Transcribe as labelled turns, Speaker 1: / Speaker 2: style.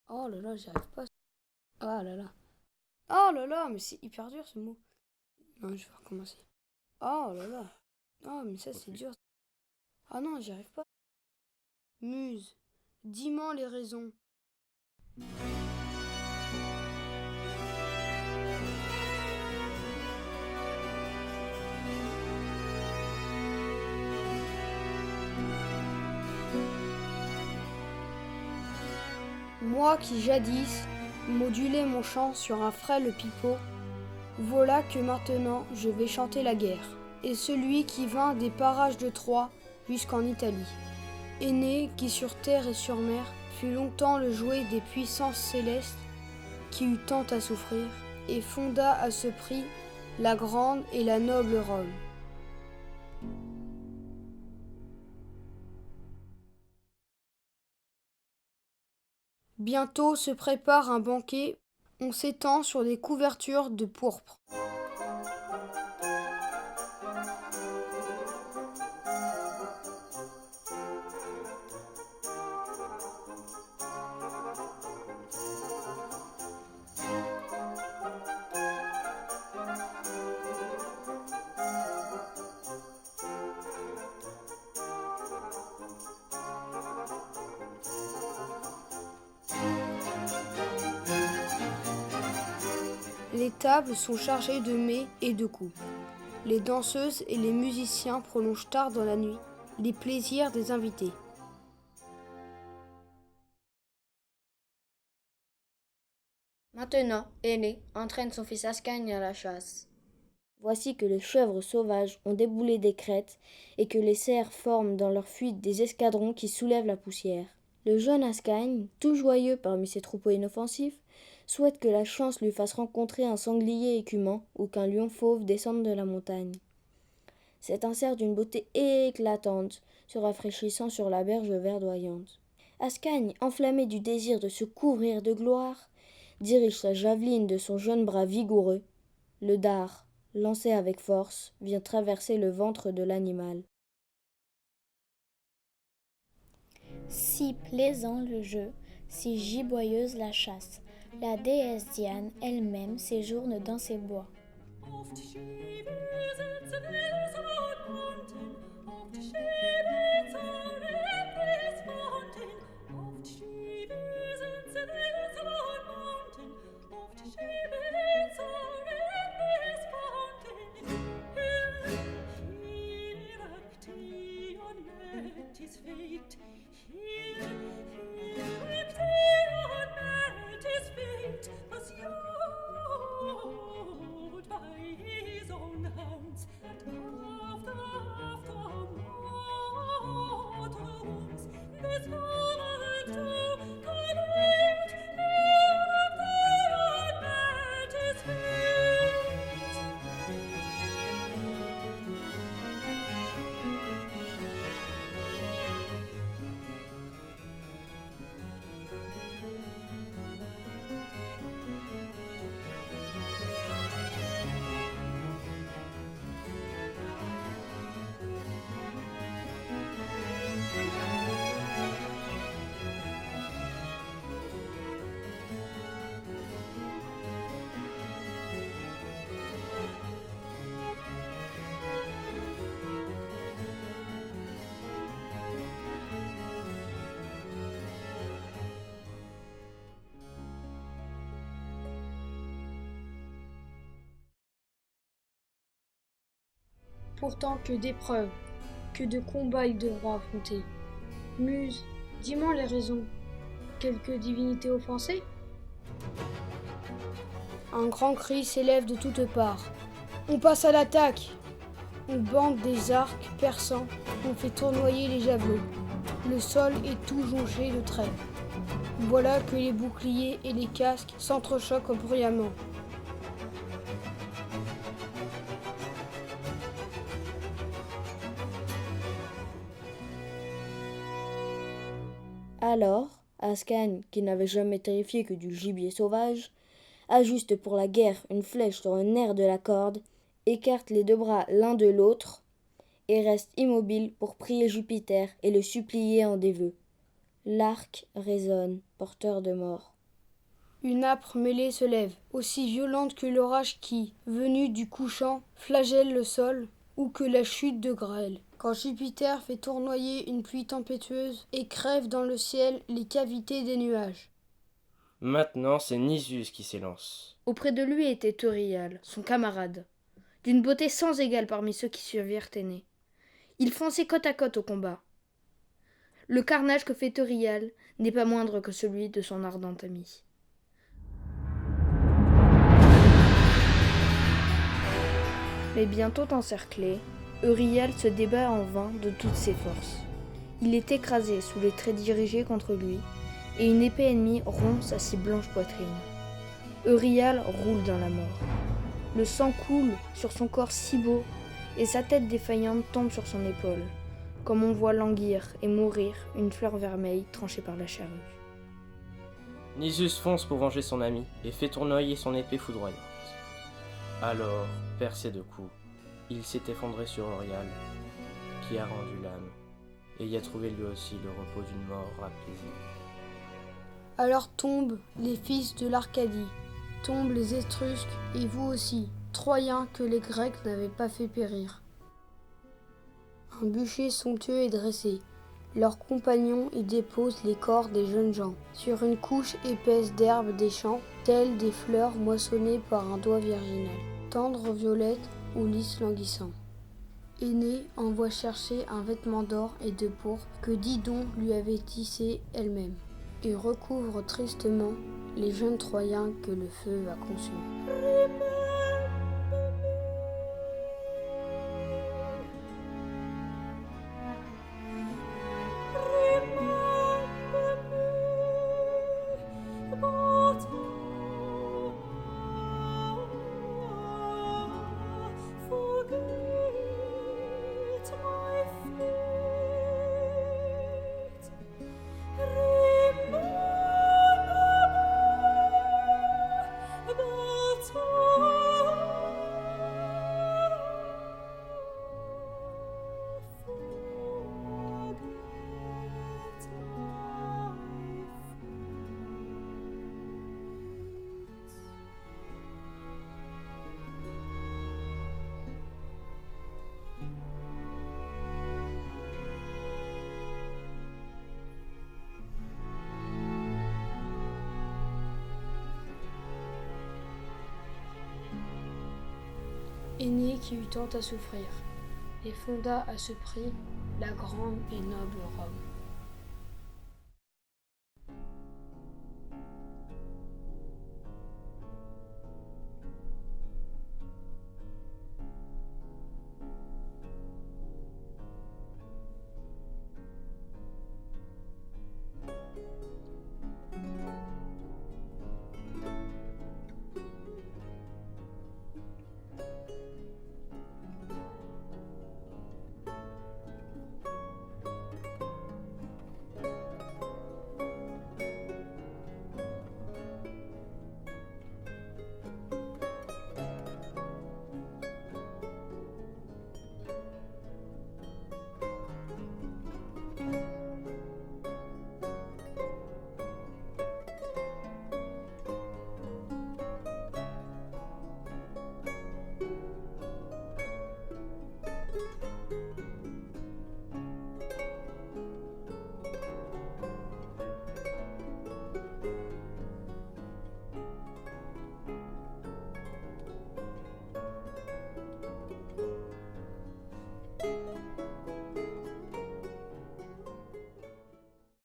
Speaker 1: Oh là là, j'y arrive pas. Ah là là. Oh là là, mais c'est hyper dur ce mot. Non, je vais recommencer. Oh là là. Oh, mais ça c'est dur. Ah non, j'y arrive pas. Muse, dis-moi les raisons. Moi qui jadis modulais mon chant sur un frêle pipeau, voilà que maintenant je vais chanter la guerre. Et celui qui vint des parages de Troie jusqu'en Italie, aîné qui sur terre et sur mer fut longtemps le jouet des puissances célestes, qui eut tant à souffrir, et fonda à ce prix la grande et la noble Rome. Bientôt se prépare un banquet, on s'étend sur des couvertures de pourpre. Les tables sont chargées de mets et de coupes. Les danseuses et les musiciens prolongent tard dans la nuit les plaisirs des invités.
Speaker 2: Maintenant, Aîné entraîne son fils Ascagne à la chasse. Voici que les chèvres sauvages ont déboulé des crêtes et que les cerfs forment dans leur fuite des escadrons qui soulèvent la poussière. Le jeune Ascagne, tout joyeux parmi ses troupeaux inoffensifs, souhaite que la chance lui fasse rencontrer un sanglier écumant ou qu'un lion fauve descende de la montagne. C'est un cerf d'une beauté éclatante, se rafraîchissant sur la berge verdoyante. Ascagne, enflammé du désir de se couvrir de gloire, dirige sa javeline de son jeune bras vigoureux. Le dard, lancé avec force, vient traverser le ventre de l'animal.
Speaker 3: Si plaisant le jeu, si giboyeuse la chasse, la déesse Diane elle-même séjourne dans ces bois.
Speaker 4: Oft Schiebesitzen Elsamonten, oft Schiebezaren Brisfonten, oft Schiebesitzen Elsamonten, oft Schiebezaren Brisfonten. Hier Actaeon metis feit, hier Actaeon metis feit, was Jod by his own hands, and after mortals discovered to collect, here Actaeon metis feit.
Speaker 1: Pourtant que d'épreuves, que de combats ils devront affronter. Muse, dis-moi les raisons. Quelque divinité offensée? Un grand cri s'élève de toutes parts. On passe à l'attaque! On bande des arcs perçants, on fait tournoyer les javelots. Le sol est tout jonché de traits. Voilà que les boucliers et les casques s'entrechoquent bruyamment.
Speaker 2: Alors, Ascagne, qui n'avait jamais terrifié que du gibier sauvage, ajuste pour la guerre une flèche sur un nerf de la corde, écarte les deux bras l'un de l'autre et reste immobile pour prier Jupiter et le supplier en des vœux. L'arc résonne, porteur de mort.
Speaker 1: Une âpre mêlée se lève, aussi violente que l'orage qui, venu du couchant, flagelle le sol, ou que la chute de grêle. Quand Jupiter fait tournoyer une pluie tempétueuse et crève dans le ciel les cavités des nuages.
Speaker 5: Maintenant, c'est Nisus qui s'élance.
Speaker 2: Auprès de lui était Euryale, son camarade, d'une beauté sans égale parmi ceux qui suivirent Énée. Ils fonçaient côte à côte au combat. Le carnage que fait Euryale n'est pas moindre que celui de son ardent ami. Mais bientôt encerclé, Euryale se débat en vain de toutes ses forces. Il est écrasé sous les traits dirigés contre lui, et une épée ennemie rompt sa si blanche poitrine. Euryale roule dans la mort. Le sang coule sur son corps si beau, et sa tête défaillante tombe sur son épaule, comme on voit languir et mourir une fleur vermeille tranchée par la charrue.
Speaker 5: Nisus fonce pour venger son ami et fait tournoyer son épée foudroyante. Alors, percé de coups, il s'est effondré sur Euryale, qui a rendu l'âme, et y a trouvé lui aussi le repos d'une mort apaisée.
Speaker 1: Alors tombent les fils de l'Arcadie, tombent les Étrusques, et vous aussi, Troyens que les Grecs n'avaient pas fait périr. Un bûcher somptueux est dressé. Leurs compagnons y déposent les corps des jeunes gens, sur une couche épaisse d'herbes des champs, telles des fleurs moissonnées par un doigt virginal, tendre violette ou lys languissant. Énée envoie chercher un vêtement d'or et de pourpre que Didon lui avait tissé elle-même, et recouvre tristement les jeunes Troyens que le feu a consumés. Énée qui eut tant à souffrir, et fonda à ce prix la grande et noble Rome.